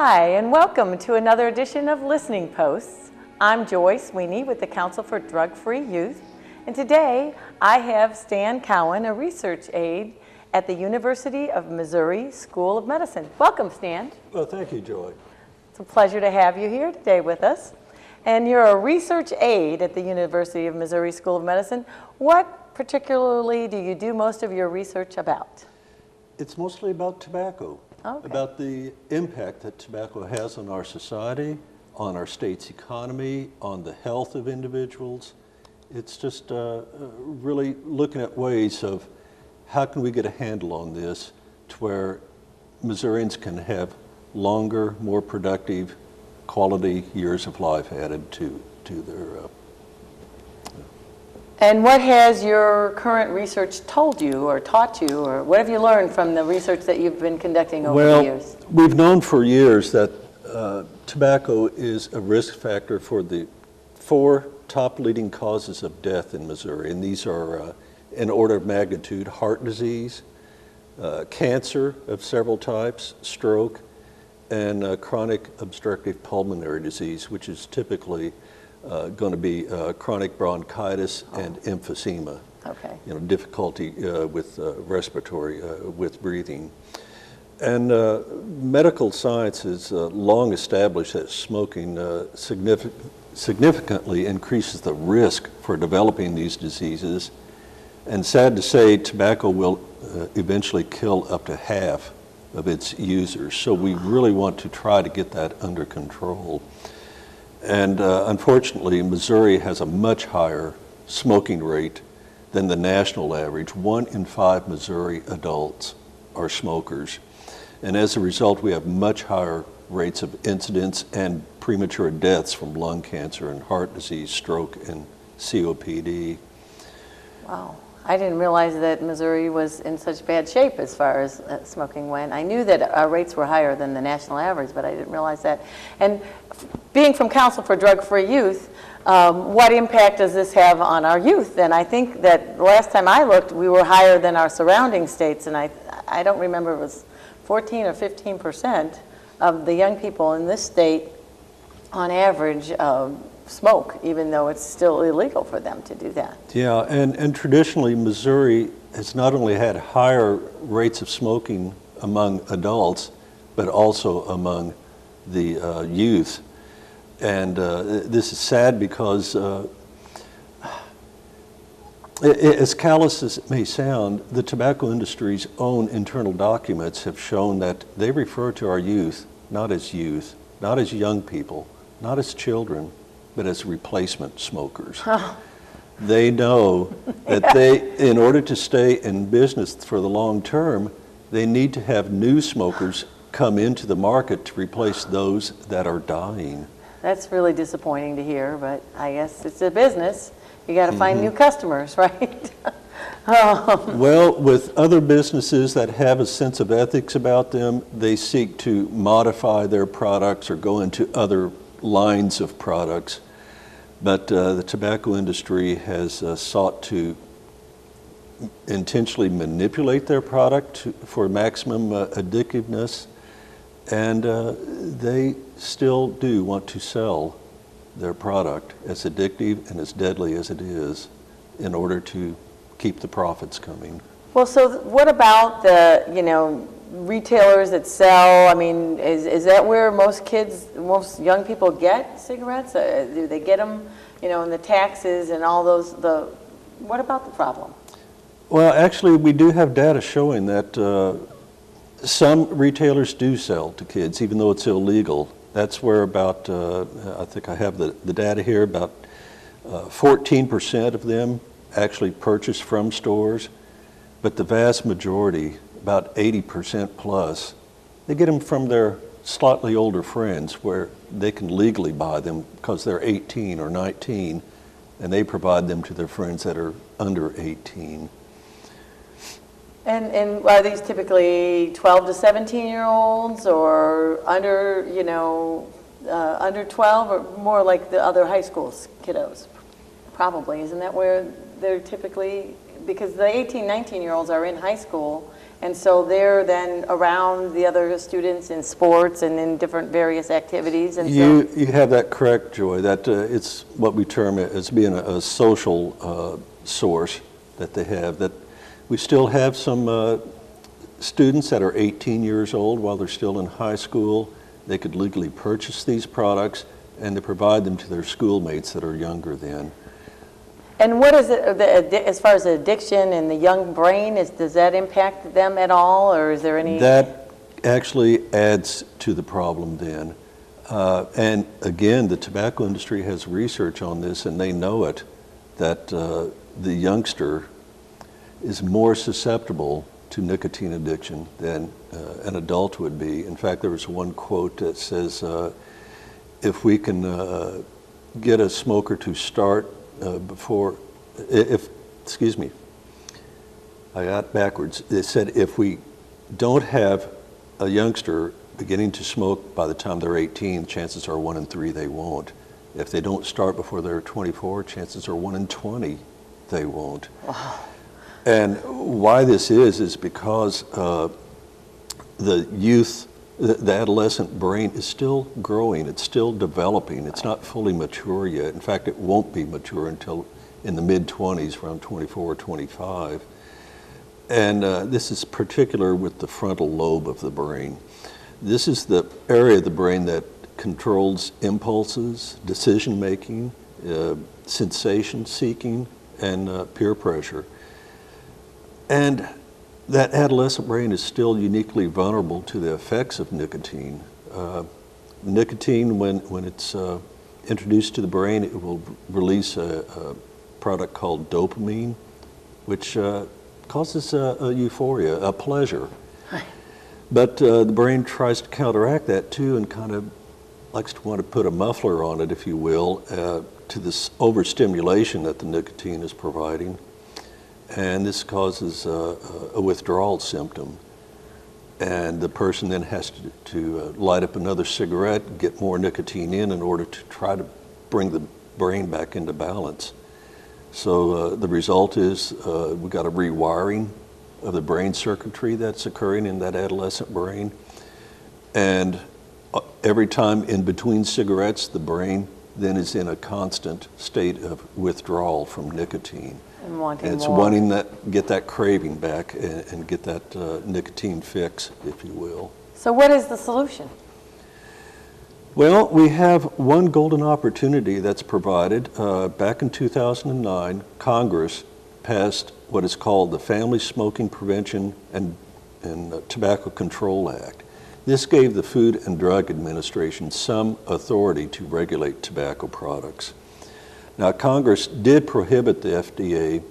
Hi, and welcome to another edition of Listening Posts. I'm Sweenie with the Council for Drug-Free Youth, and today I have Stan Cowan, a research aide at the University of Missouri School of Medicine. Welcome, Stan. Well, thank you, Joy. It's a pleasure to have you here today with us. And you're a research aide at the University of Missouri School of Medicine. What particularly do you do most of your research about? It's mostly about tobacco, Okay. about the impact that tobacco has on our society, on our state's economy, on the health of individuals. It's just really looking at ways of how can we get a handle on this to where Missourians can have longer, more productive, quality years of life added to their And what has your current research told you or taught you, or what have you learned from the research that you've been conducting over the years? Well, we've known for years that tobacco is a risk factor for the 4 top leading causes of death in Missouri, and these are, in order of magnitude, heart disease, cancer of several types, stroke, and chronic obstructive pulmonary disease, which is typically going to be chronic bronchitis and emphysema. Okay. Difficulty with respiratory, with breathing. And medical science has long established that smoking significantly increases the risk for developing these diseases. And sad to say, tobacco will eventually kill up to half of its users. So we really want to try to get that under control. And unfortunately, Missouri has a much higher smoking rate than the national average. 1 in 5 Missouri adults are smokers. And as a result, we have much higher rates of incidence and premature deaths from lung cancer and heart disease, stroke, and COPD. Wow. I didn't realize that Missouri was in such bad shape as far as smoking went. I knew that our rates were higher than the national average, but I didn't realize that. And being from Council for Drug-Free Youth, what impact does this have on our youth? And I think that last time I looked, we were higher than our surrounding states, and I don't remember if it was 14 or 15% of the young people in this state, on average, smoke, even though it's still illegal for them to do that. Yeah, and traditionally Missouri has not only had higher rates of smoking among adults, but also among the youth. And this is sad because as callous as it may sound, the tobacco industry's own internal documents have shown that they refer to our youth, not as young people, not as children, but as replacement smokers. Oh. They know that in order to stay in business for the long term, they need to have new smokers come into the market to replace those that are dying. That's really disappointing to hear, but I guess it's a business. You got to find new customers, right? Well, with other businesses that have a sense of ethics about them, they seek to modify their products or go into other lines of products. But the tobacco industry has sought to intentionally manipulate their product for maximum addictiveness, and they still do want to sell their product as addictive and as deadly as it is in order to keep the profits coming. Well, so what about the, retailers that sell? I mean, is that where most young people get cigarettes? Do they get them, in the taxes and all those, what about the problem? Well, actually, we do have data showing that some retailers do sell to kids, even though it's illegal. That's where about, I think I have the data here, about 14% of them actually purchase from stores, but the vast majority, about 80% plus, they get them from their slightly older friends where they can legally buy them because they're 18 or 19, and they provide them to their friends that are under 18. And are these typically 12 to 17-year-olds or under, under 12, or more like the other high school kiddos? Probably. Isn't that where they're typically, because the 18, 19-year-olds are in high school And so they're then around the other students in sports and in different various activities. And You have that correct, Joy, that it's what we term it as being a social source that they have. That we still have some students that are 18 years old while they're still in high school. They could legally purchase these products, and they provide them to their schoolmates that are younger then. And what is it, as far as addiction and the young brain, does that impact them at all, or is there any? That actually adds to the problem then. And again, the tobacco industry has research on this, and they know it, that the youngster is more susceptible to nicotine addiction than an adult would be. In fact, there was one quote that says, if we can get a smoker to start excuse me, I got backwards. They said if we don't have a youngster beginning to smoke by the time they're 18, chances are 1 in 3 they won't. If they don't start before they're 24, chances are 1 in 20 they won't. Wow. And why this is because the youth, the adolescent brain is still growing, it's still developing, it's not fully mature yet. In fact, it won't be mature until in the mid-20s, around 24 or 25. And this is particular with the frontal lobe of the brain. This is the area of the brain that controls impulses, decision-making, sensation seeking, and peer pressure. And that adolescent brain is still uniquely vulnerable to the effects of nicotine. Nicotine, when it's introduced to the brain, it will release a product called dopamine, which causes a euphoria, a pleasure. But the brain tries to counteract that too, and kind of likes to want to put a muffler on it, if you will, to this overstimulation that the nicotine is providing. And this causes a withdrawal symptom. And the person then has to light up another cigarette, get more nicotine in order to try to bring the brain back into balance. So the result is we've got a rewiring of the brain circuitry that's occurring in that adolescent brain. And every time in between cigarettes, the brain then is in a constant state of withdrawal from nicotine. And wanting it's more. wanting that, get that craving back and get that nicotine fix, if you will. So what is the solution? Well, we have one golden opportunity that's provided. Back in 2009, Congress passed what is called the Family Smoking Prevention and Tobacco Control Act. This gave the Food and Drug Administration some authority to regulate tobacco products. Now, Congress did prohibit the FDA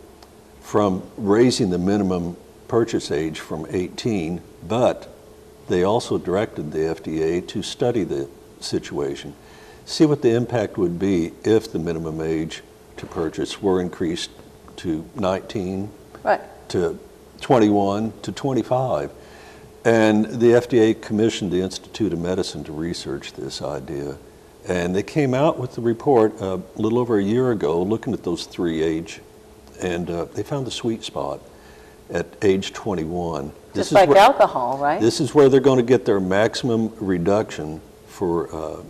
from raising the minimum purchase age from 18, but they also directed the FDA to study the situation, see what the impact would be if the minimum age to purchase were increased to 19, Right. to 21, to 25. And the FDA commissioned the Institute of Medicine to research this idea. And they came out with the report a little over a year ago looking at those 3 age, and they found the sweet spot at age 21. Just like alcohol, right? This is where they're going to get their maximum reduction for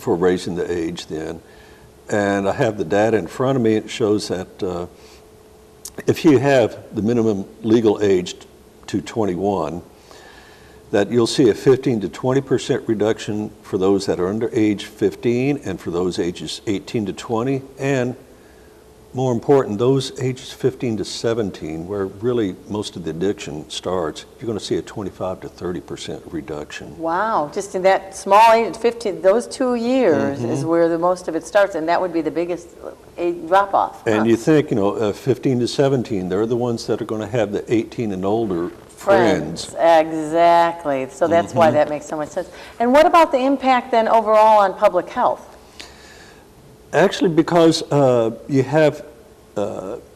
raising the age then. And I have the data in front of me. It shows that if you have the minimum legal age to 21, that you'll see a 15 to 20% reduction for those that are under age 15 and for those ages 18 to 20, and more important, those ages 15 to 17, where really most of the addiction starts, you're going to see a 25 to 30% reduction. Wow, just in that small age, 15, those 2 years is where the most of it starts, and that would be the biggest drop-off. And you think, 15 to 17, they're the ones that are going to have the 18 and older friends. Exactly. So that's why that makes so much sense. And what about the impact then overall on public health? Actually, because you have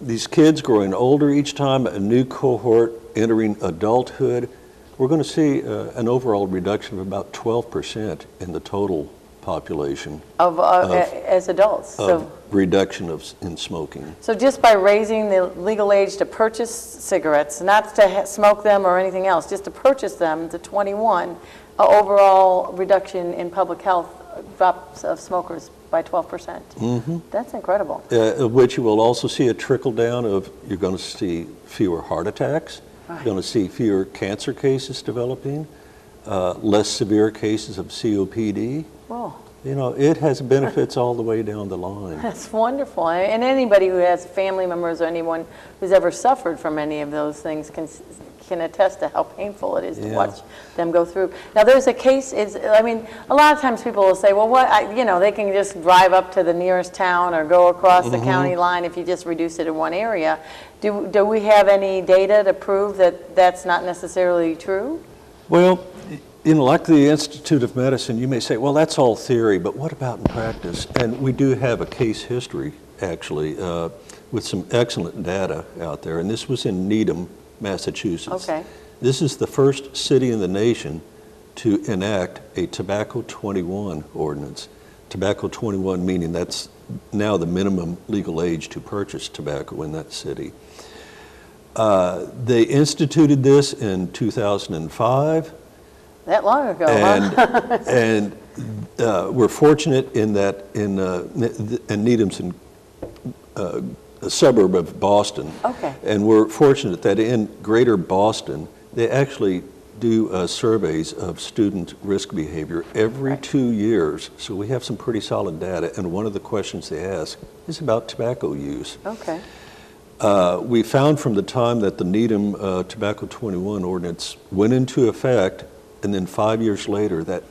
these kids growing older each time, a new cohort entering adulthood, we're going to see an overall reduction of about 12% in the total population as adults. of reduction in smoking. So just by raising the legal age to purchase cigarettes, not to smoke them or anything else, just to purchase them to 21, overall reduction in public health drops of smokers by 12%. Mm-hmm. That's incredible. Which you will also see a trickle down of, you're going to see fewer heart attacks, Right. you're going to see fewer cancer cases developing, less severe cases of COPD. Whoa. You know, it has benefits all the way down the line. That's wonderful. And anybody who has family members or anyone who's ever suffered from any of those things can attest to how painful it is to watch them go through. Now, there's a case, I mean, a lot of times people will say, well, they can just drive up to the nearest town or go across the county line if you just reduce it in one area. Do we have any data to prove that that's not necessarily true? Well, you know, like the Institute of Medicine, you may say, well, that's all theory, but what about in practice? And we do have a case history, actually, with some excellent data out there. And this was in Needham, Massachusetts. Okay. This is the first city in the nation to enact a Tobacco 21 ordinance. Tobacco 21 meaning that's now the minimum legal age to purchase tobacco in that city. They instituted this in 2005. That long ago, And, huh? and we're fortunate in that and Needham's in a suburb of Boston. Okay. And we're fortunate that in greater Boston, they actually do surveys of student risk behavior every 2 years. So we have some pretty solid data. And one of the questions they ask is about tobacco use. Okay. We found from the time that the Needham Tobacco 21 ordinance went into effect, and then 5 years later, that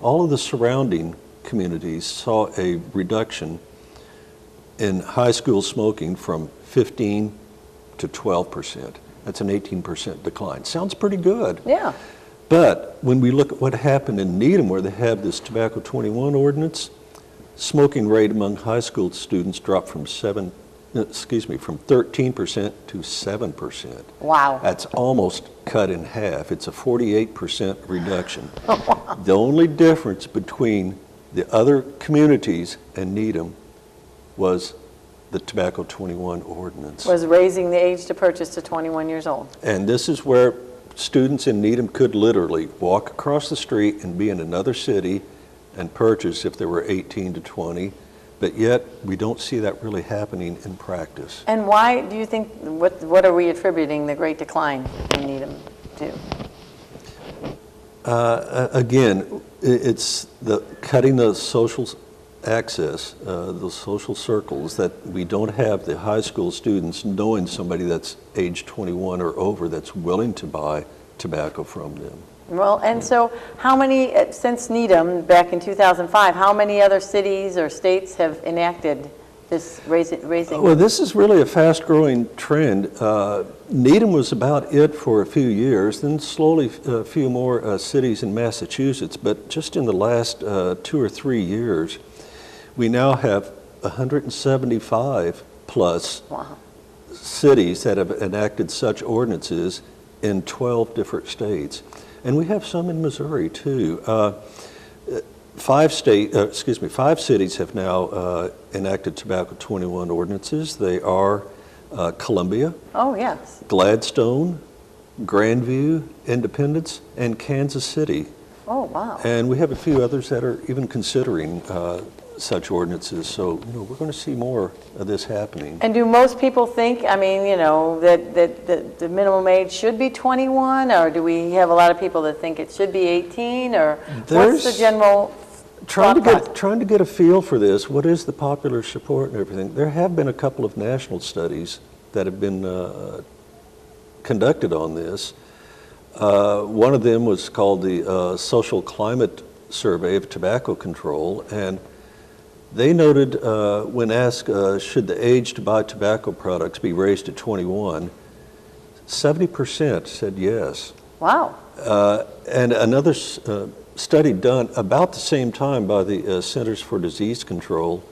all of the surrounding communities saw a reduction in high school smoking from 15 to 12%. That's an 18% decline. Sounds pretty good. Yeah. But when we look at what happened in Needham, where they have this Tobacco 21 ordinance, smoking rate among high school students dropped from 13% to 7%. Wow. That's almost cut in half. It's a 48% reduction. The only difference between the other communities and Needham was the Tobacco 21 ordinance. Was raising the age to purchase to 21 years old. And this is where students in Needham could literally walk across the street and be in another city and purchase if they were 18 to 20. But yet, we don't see that really happening in practice. And why do you think, what are we attributing the great decline in Needham to? Again, it's the cutting the social access, the social circles, that we don't have the high school students knowing somebody that's age 21 or over that's willing to buy tobacco from them. Well, and so how many, since Needham back in 2005, how many other cities or states have enacted this raising? Well, this is really a fast-growing trend. Needham was about it for a few years, then slowly a few more cities in Massachusetts. But just in the last 2 or 3 years, we now have 175 plus cities that have enacted such ordinances in 12 different states. And we have some in Missouri too. 5 cities have now enacted Tobacco 21 ordinances. They are Columbia, Oh, yes. Gladstone, Grandview, Independence, and Kansas City. Oh, wow. And we have a few others that are even considering such ordinances. So, we're going to see more of this happening. And do most people think, I mean, that the minimum age should be 21, or do we have a lot of people that think it should be 18, or what's the general trying to get a feel for this? What is the popular support and everything? There have been a couple of national studies that have been conducted on this. One of them was called the Social Climate Survey of Tobacco Control, and they noted when asked should the age to buy tobacco products be raised to 21, 70% said yes. Wow. And another study done about the same time by the Centers for Disease Control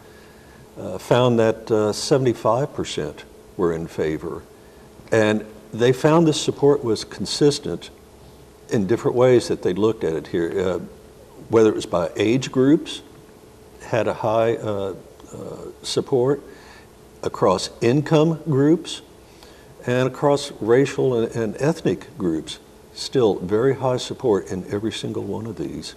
found that 75% were in favor. And they found this support was consistent in different ways that they looked at it here, whether it was by age groups, had a high support across income groups and across racial and ethnic groups. Still very high support in every single one of these.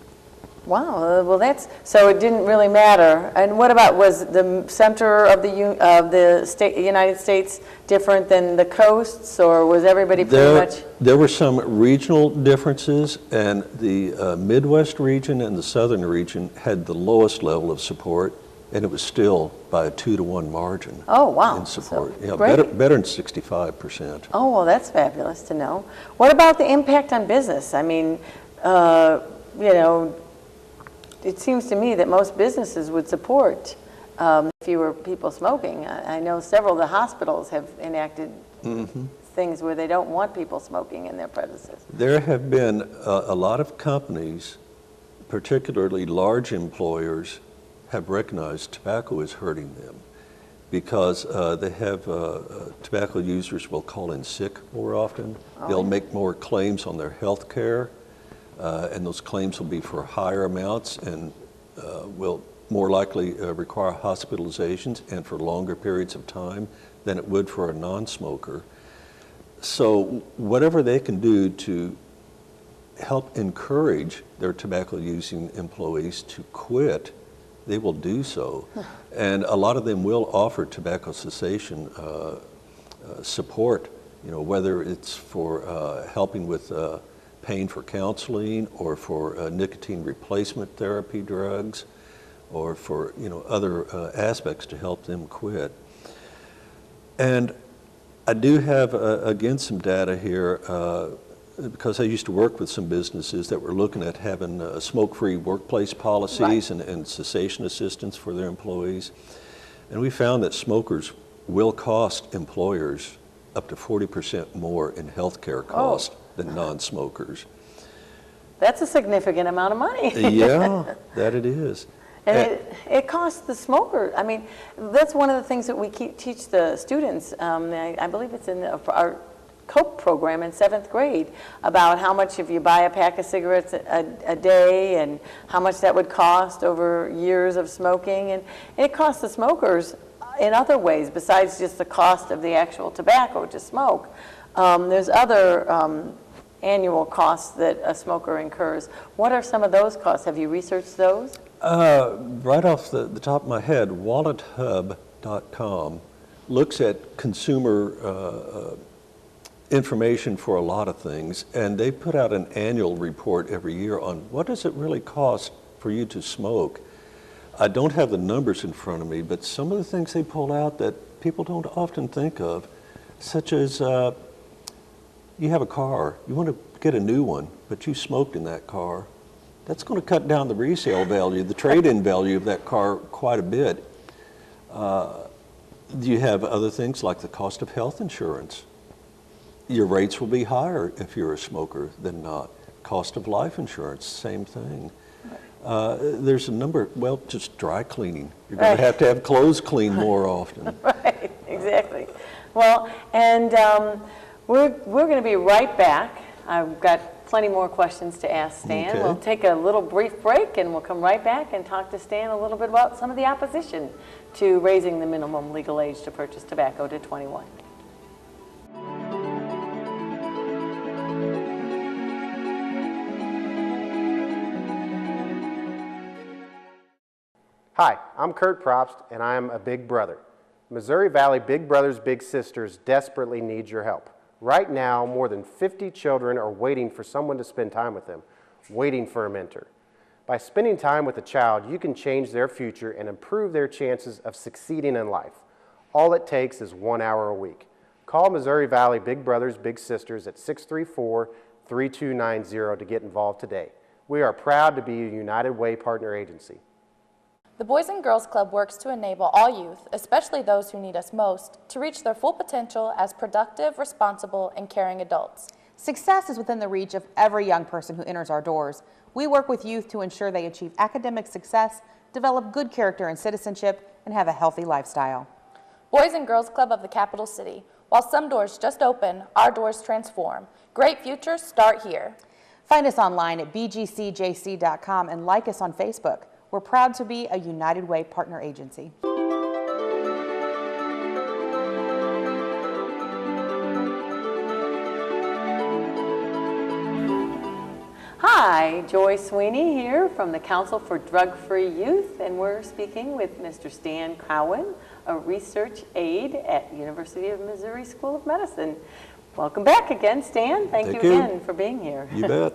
Wow, well so it didn't really matter. And what about, was the center of the United States different than the coasts, or was everybody pretty much? There were some regional differences, and the Midwest region and the Southern region had the lowest level of support, and it was still by a 2-to-1 margin. Oh, wow. In support. So, yeah, great. better than 65%. Oh, well, that's fabulous to know. What about the impact on business? I mean, you know, it seems to me that most businesses would support fewer people smoking. I know several of the hospitals have enacted things where they don't want people smoking in their premises. There have been a lot of companies, particularly large employers, have recognized tobacco is hurting them because they have tobacco users will call in sick more often. They'll make more claims on their health care. And those claims will be for higher amounts and will more likely require hospitalizations and for longer periods of time than it would for a non-smoker. So whatever they can do to help encourage their tobacco-using employees to quit, they will do so. And a lot of them will offer tobacco cessation support, you know, whether it's for helping with pain for counseling, or for nicotine replacement therapy drugs, or for, you know, other aspects to help them quit. And I do have again some data here because I used to work with some businesses that were looking at having smoke-free workplace policies and cessation assistance for their employees, and we found that smokers will cost employers up to 40% more in health care costs than non-smokers. That's a significant amount of money. Yeah, that it is. And it costs the smoker. I mean, that's one of the things that we teach the students. I believe it's in our COPE program in 7th grade, about how much if you buy a pack of cigarettes a day and how much that would cost over years of smoking. And it costs the smokers in other ways besides just the cost of the actual tobacco to smoke. There's other annual costs that a smoker incurs. What are some of those costs? Have you researched those? Right off the top of my head, wallethub.com looks at consumer information for a lot of things, and they put out an annual report every year on what does it really cost for you to smoke. I don't have the numbers in front of me, but some of the things they pull out that people don't often think of, such as you have a car, you want to get a new one, but you smoked in that car. That's going to cut down the resale value, the trade-in value of that car quite a bit. You have other things like the cost of health insurance. Your rates will be higher if you're a smoker than not. Cost of life insurance, same thing. There's a number, well, just dry cleaning. You're going to have clothes cleaned more often. Right, exactly. Well, and we're going to be right back. I've got plenty more questions to ask Stan. Okay. We'll take a little brief break and we'll come right back and talk to Stan a little bit about some of the opposition to raising the minimum legal age to purchase tobacco to 21. Hi, I'm Kurt Probst, and I'm a big brother. Missouri Valley Big Brothers Big Sisters desperately need your help. Right now, more than 50 children are waiting for someone to spend time with them, waiting for a mentor. By spending time with a child, you can change their future and improve their chances of succeeding in life. All it takes is 1 hour a week. Call Missouri Valley Big Brothers Big Sisters at 634-3290 to get involved today. We are proud to be a United Way partner agency. The Boys and Girls Club works to enable all youth, especially those who need us most, to reach their full potential as productive, responsible, and caring adults. Success is within the reach of every young person who enters our doors. We work with youth to ensure they achieve academic success, develop good character and citizenship, and have a healthy lifestyle. Boys and Girls Club of the capital city. While some doors just open, our doors transform. Great futures start here. Find us online at bgcjc.com and like us on Facebook. We're proud to be a United Way partner agency. Hi, Joy Sweenie here from the Council for Drug-Free Youth, and we're speaking with Mr. Stan Cowan, a research aide at University of Missouri School of Medicine. Welcome back again, Stan. Thank you again for being here. You bet.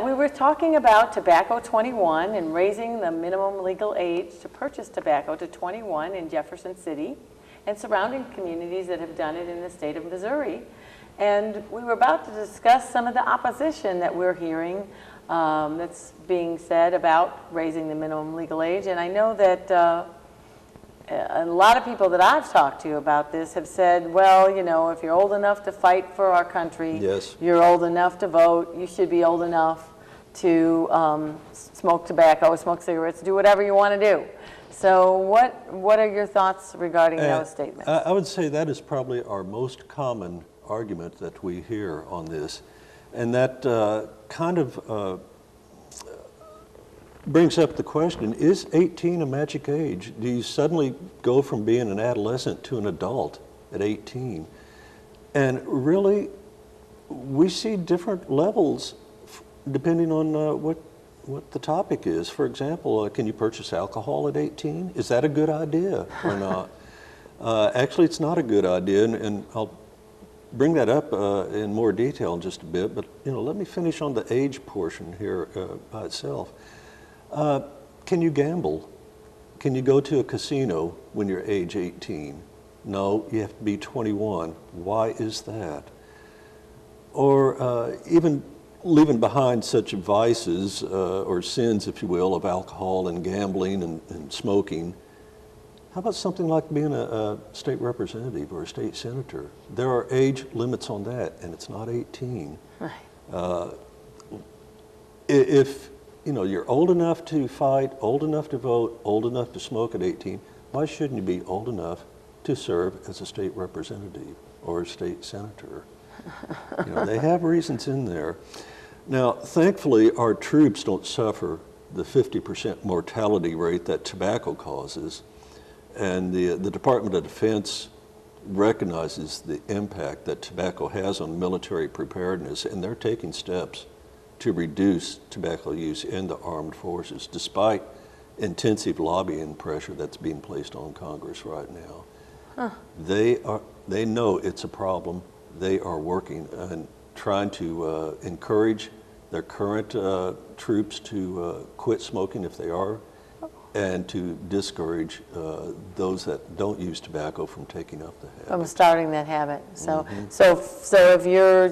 We were talking about Tobacco 21 and raising the minimum legal age to purchase tobacco to 21 in Jefferson City and surrounding communities that have done it in the state of Missouri. And we were about to discuss some of the opposition that we're hearing that's being said about raising the minimum legal age. And I know that a lot of people that I've talked to about this have said, well, you know, if you're old enough to fight for our country, Yes. you're old enough to vote, you should be old enough to smoke tobacco, smoke cigarettes, do whatever you want to do. So what are your thoughts regarding those statements? I would say that is probably our most common argument that we hear on this, and that kind of brings up the question, is 18 a magic age? Do you suddenly go from being an adolescent to an adult at 18? And really, we see different levels depending on what the topic is. For example, can you purchase alcohol at 18? Is that a good idea or not? Actually, it's not a good idea, and I'll bring that up in more detail in just a bit, but let me finish on the age portion here by itself. Can you gamble? Can you go to a casino when you're age 18? No, you have to be 21. Why is that? Or even leaving behind such vices or sins, if you will, of alcohol and gambling and smoking, how about something like being a state representative or a state senator? There are age limits on that, and it's not 18. Right. If you're old enough to fight, old enough to vote, old enough to smoke at 18, why shouldn't you be old enough to serve as a state representative or a state senator? They have reasons in there. Now, thankfully, our troops don't suffer the 50% mortality rate that tobacco causes. And the Department of Defense recognizes the impact that tobacco has on military preparedness, and they're taking steps to reduce tobacco use in the armed forces, despite intensive lobbying pressure that's being placed on Congress right now. Huh. They know it's a problem. They are working and trying to encourage their current troops to quit smoking if they are, and to discourage those that don't use tobacco from taking up the habit. From starting that habit. So, so if your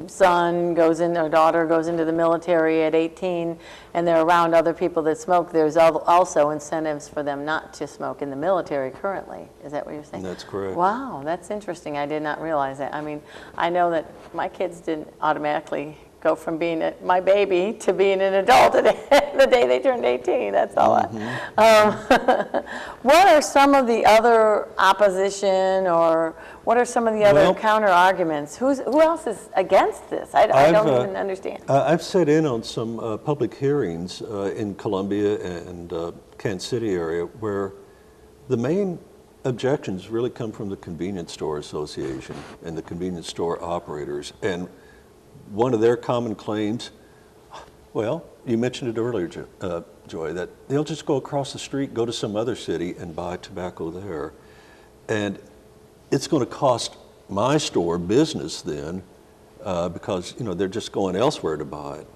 son goes in or daughter goes into the military at 18 and they're around other people that smoke, there's also incentives for them not to smoke in the military currently. Is that what you're saying? That's correct. Wow, that's interesting. I did not realize that. I mean, I know that my kids didn't automatically go from being my baby to being an adult the day they turned 18. That's all. What are some of the other opposition, or what are some of the other counter arguments? Who else is against this? I don't even understand. I've sat in on some public hearings in Columbia and Kansas City area where the main objections really come from the Convenience Store Association and the convenience store operators. And one of their common claims, well, you mentioned it earlier, Joy, that they'll just go across the street, go to some other city and buy tobacco there. And it's going to cost my store business then because, they're just going elsewhere to buy it.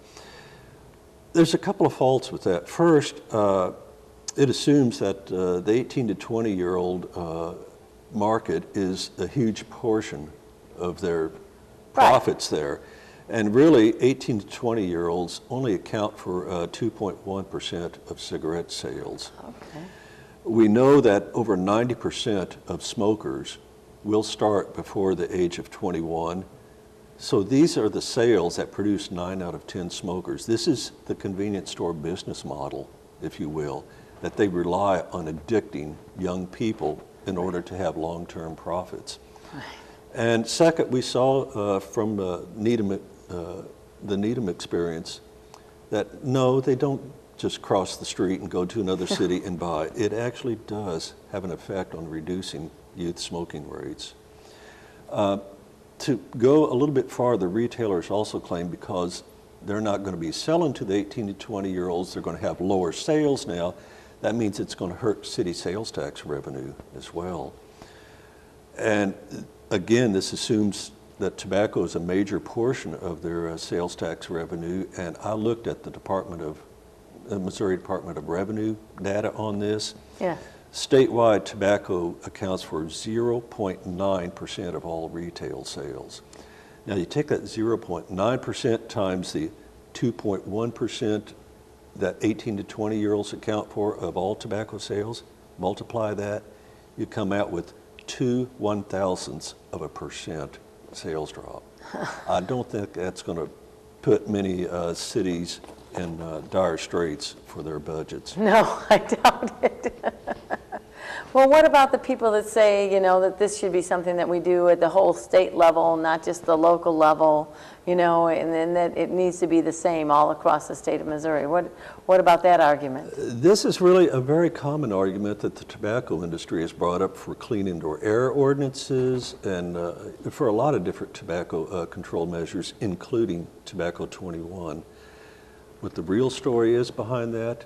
There's a couple of faults with that. First, it assumes that the 18 to 20-year-old market is a huge portion of their profits there. And really, 18 to 20-year-olds only account for 2.1% of cigarette sales. Okay. We know that over 90% of smokers will start before the age of 21. So these are the sales that produce 9 out of 10 smokers. This is the convenience store business model, if you will, that they rely on addicting young people in order to have long-term profits. Right. And second, we saw from the Needham experience that no, they don't just cross the street and go to another city and buy. It actually does have an effect on reducing youth smoking rates. To go a little bit farther, retailers also claim because they're not going to be selling to the 18 to 20-year-olds, they're going to have lower sales now. That means it's going to hurt city sales tax revenue as well. And again, this assumes that tobacco is a major portion of their sales tax revenue, and I looked at the Missouri Department of Revenue data on this. Yeah. Statewide, tobacco accounts for 0.9% of all retail sales. Now you take that 0.9% times the 2.1% that 18 to 20-year-olds account for of all tobacco sales, multiply that, you come out with 0.02% sales drop. I don't think that's going to put many cities in dire straits for their budgets. No, I doubt it. Well, what about the people that say, that this should be something that we do at the whole state level, not just the local level, and then that it needs to be the same all across the state of Missouri? What about that argument? This is really a very common argument that the tobacco industry has brought up for clean indoor air ordinances and for a lot of different tobacco control measures, including Tobacco 21. What the real story is behind that,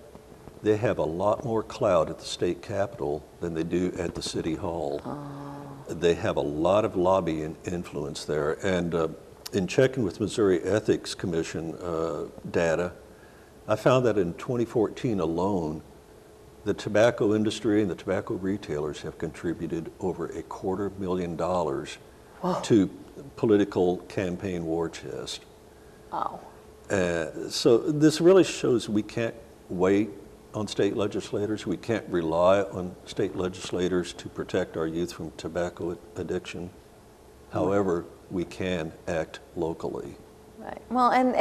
they have a lot more clout at the state capitol than they do at the city hall. They have a lot of lobbying influence there. And in checking with Missouri Ethics Commission data, I found that in 2014 alone, the tobacco industry and the tobacco retailers have contributed over $250,000 to political campaign war chest. Wow. So this really shows we can't wait on state legislators. We can't rely on state legislators to protect our youth from tobacco addiction. However, we can act locally. Right. Well, and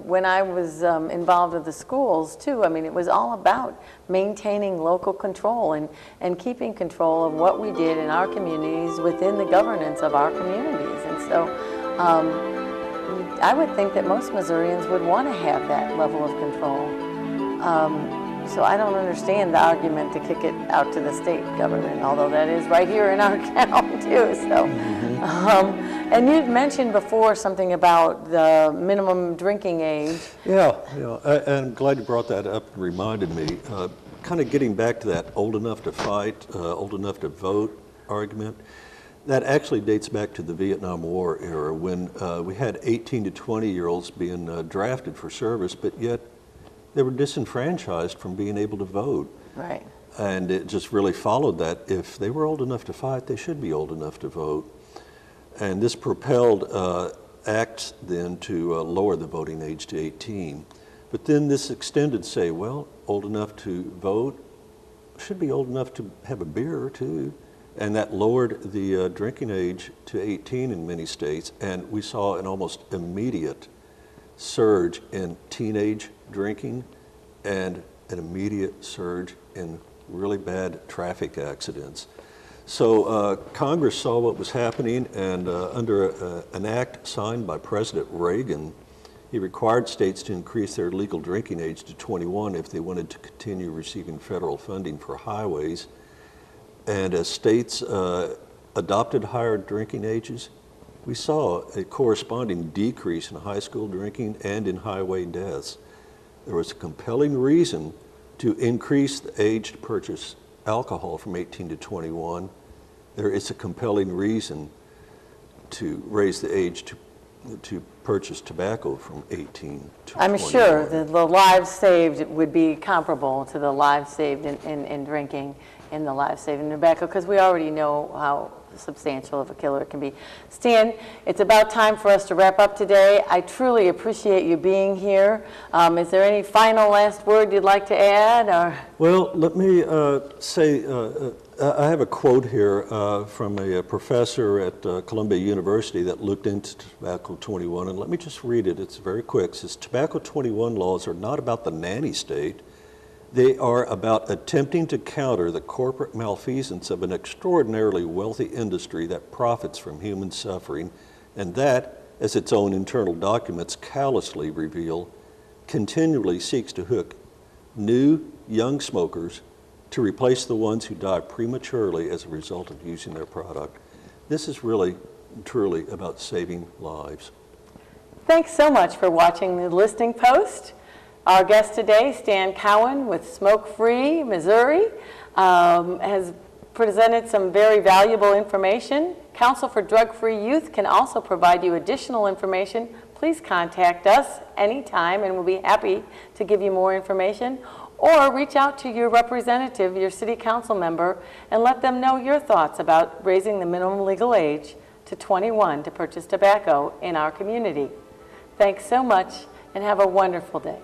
when I was involved with the schools too, it was all about maintaining local control and keeping control of what we did in our communities within the governance of our communities. And so I would think that most Missourians would want to have that level of control. So I don't understand the argument to kick it out to the state government, although that is right here in our town too. So, and you'd mentioned before something about the minimum drinking age. Yeah, I'm glad you brought that up and reminded me. Kind of getting back to that old enough to fight, old enough to vote argument. That actually dates back to the Vietnam War era when we had 18 to 20-year-olds being drafted for service, but yet they were disenfranchised from being able to vote. Right. And it just really followed that if they were old enough to fight, they should be old enough to vote. And this propelled acts then to lower the voting age to 18. But then this extended, say, well, old enough to vote, should be old enough to have a beer too. And that lowered the drinking age to 18 in many states. And we saw an almost immediate surge in teenage drinking and an immediate surge in really bad traffic accidents. So Congress saw what was happening, and under an act signed by President Reagan, he required states to increase their legal drinking age to 21 if they wanted to continue receiving federal funding for highways. And as states adopted higher drinking ages, we saw a corresponding decrease in high school drinking and in highway deaths. There was a compelling reason to increase the age to purchase alcohol from 18 to 21. There is a compelling reason to raise the age to purchase tobacco from 18 to 21. I'm sure that the lives saved would be comparable to the lives saved in drinking and the lives saved in tobacco, because we already know how substantial of a killer it can be. Stan, it's about time for us to wrap up today. I truly appreciate you being here. Is there any final last word you'd like to add? Or? Well, let me say, I have a quote here from a professor at Columbia University that looked into Tobacco 21, and let me just read it. It's very quick. It says, Tobacco 21 laws are not about the nanny state. They are about attempting to counter the corporate malfeasance of an extraordinarily wealthy industry that profits from human suffering, and that, as its own internal documents callously reveal, continually seeks to hook new young smokers to replace the ones who die prematurely as a result of using their product. This is really, truly about saving lives. Thanks so much for watching the Listening Post. Our guest today, Stan Cowan with Smoke Free Missouri, has presented some very valuable information. Council for Drug-Free Youth can also provide you additional information. Please contact us anytime and we'll be happy to give you more information. Or reach out to your representative, your city council member, and let them know your thoughts about raising the minimum legal age to 21 to purchase tobacco in our community. Thanks so much and have a wonderful day.